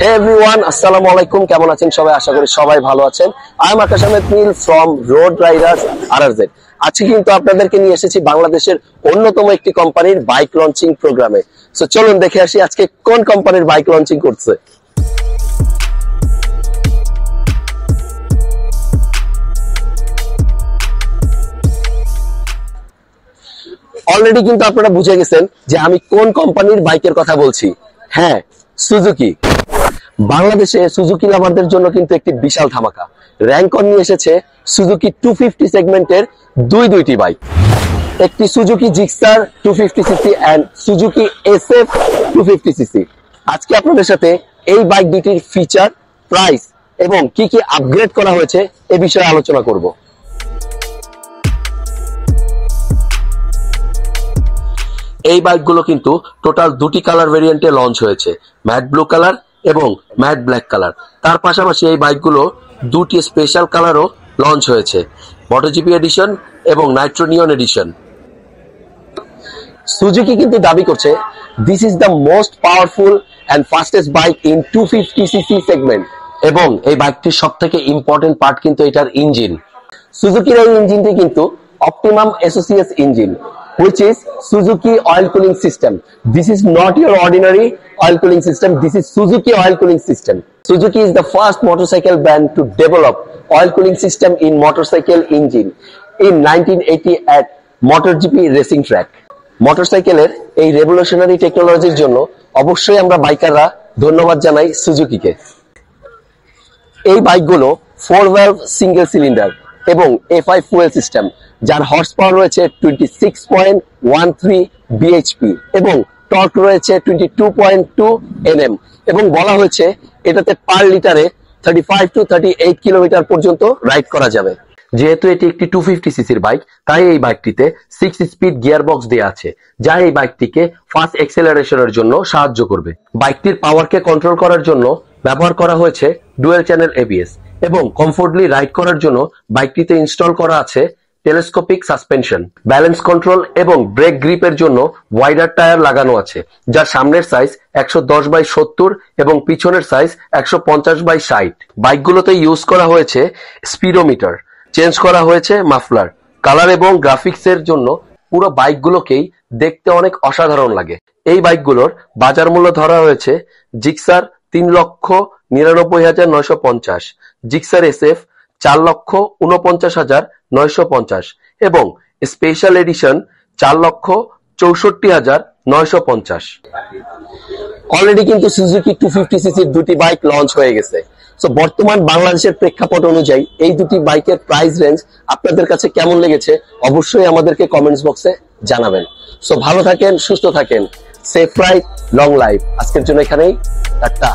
Hey everyone, আসসালামু আলাইকুম। কেমন আছেন সবাই? আশা করি সবাই ভালো আছেন। I am Akash Ahmed Neil from Road Riders RRZ। আজকে কিন্তু আপনাদেরকে নিয়ে এসেছি বাংলাদেশের অন্যতম একটি কোম্পানির বাইক লঞ্চিং প্রোগ্রামে। সো চলুন দেখে আসি আজকে কোন কোম্পানির বাইক লঞ্চিং করছে। অলরেডি কিন্তু আপনারা বুঝে গেছেন যে আমি কোন কোম্পানির বাইকের কথা বলছি। হ্যাঁ, সুজুকি। বাংলাদেশে সুজুকি লাভারদের জন্য কিন্তু একটি বিশাল ধামাকা। র্যাঙ্কর নিয়ে এসেছে সুজুকি 250 সেগমেন্টের দুইটি বাইক, একটি Suzuki Gixxer 250cc and Suzuki SF 250cc। আজকে আপনাদের সাথে এই বাইক দুটির ফিচার, প্রাইস এবং কি কি আপগ্রেড করা হয়েছে এ বিষয়ে আলোচনা করব। এই বাইকগুলো কিন্তু টোটাল দুটি কালার ভেরিয়েন্টে লঞ্চ হয়েছে, ম্যাট ব্লু কালার এবং ম্যাট ব্ল্যাক কালার। তার পাশাপাশি এই বাইকগুলো দুটি স্পেশাল কালারও লঞ্চ হয়েছে, মোটোজিপি এডিশন এবং নাইট্রো নিয়ন এডিশন। সুজুকি কিন্তু দাবি করছে this is the most powerful and fastest bike in 250cc segment, এবং এই বাইকটির সব থেকে ইম্পর্টেন্ট পার্ট কিন্তু এটার ইঞ্জিন। সুজুকির এই ইঞ্জিনটি কিন্তু অপটিমাম এসোসিএস engine, which is Suzuki oil cooling system. This is not your ordinary oil cooling system. This is Suzuki oil cooling system. Suzuki is the first motorcycle brand to develop oil cooling system in motorcycle engine in 1980 at MotoGP racing track. মোটরসাইকেলের এই revolutionary টেকনোলজির জন্য অবশ্যই আমরা বাইকাররা ধন্যবাদ জানাই সুজুকিকে। এই বাইকগুলো 4 valve সিঙ্গেল সিলিন্ডার এবং FI ফুয়েল সিস্টেম, যার হর্স পাওয়ার রয়েছে 26.13 bhp এবং টর্ক রয়েছে 22.2 Nm, এবং বলা হয়েছে এটাতে পার লিটারে 35 to 38 কিলোমিটার পর্যন্ত রাইড করা যাবে। যেহেতু এটি একটি 250cc বাইক, তাই এই বাইকটিতে 6 স্পিড গিয়ার বক্স দেওয়া আছে, যা এই বাইকটিকে ফাস্ট এক্সেলারেশনের জন্য সাহায্য করবে। বাইকটির পাওয়ারকে কন্ট্রোল করার জন্য ব্যবহার করা হয়েছে ডুয়েল চ্যানেল ABS, এবং কমফোর্টলি রাইড করার জন্য বাইকটিতে ইনস্টল করা আছে টেলিস্কোপিক সাসপেনশন, ব্যালেন্স কন্ট্রোল এবং ব্রেক গ্রিপের জন্য ওয়াইডার টায়ার লাগানো আছে, যার সামনের সাইজ 110/70 এবং পিছনের সাইজ 150/60। বাইকগুলোতে ইউজ করা হয়েছে স্পিডোমিটার, চেঞ্জ করা হয়েছে মাফলার। কালার এবং গ্রাফিক্স এর জন্য পুরো বাইকগুলোকেই দেখতে অনেক অসাধারণ লাগে। এই বাইকগুলোর বাজার মূল্য ধরা হয়েছে জিক্সার 3,99,950, জিক্সার SF 4,49,950 এবং স্পেশাল এডিশন 4,64,950। অলরেডি কিন্তু সুজুকি 250cc দুটি বাইক লঞ্চ হয়ে গেছে। সো বর্তমান বাংলাদেশের প্রেক্ষাপট অনুযায়ী এই দুটি বাইকের প্রাইস রেঞ্জ আপনাদের কাছে কেমন লেগেছে অবশ্যই আমাদেরকে কমেন্টস বক্সে জানাবেন। সো ভালো থাকেন, সুস্থ থাকেন, সেফ রাইড, লং লাইফ। আজকের জন্য এখানেই টাটা।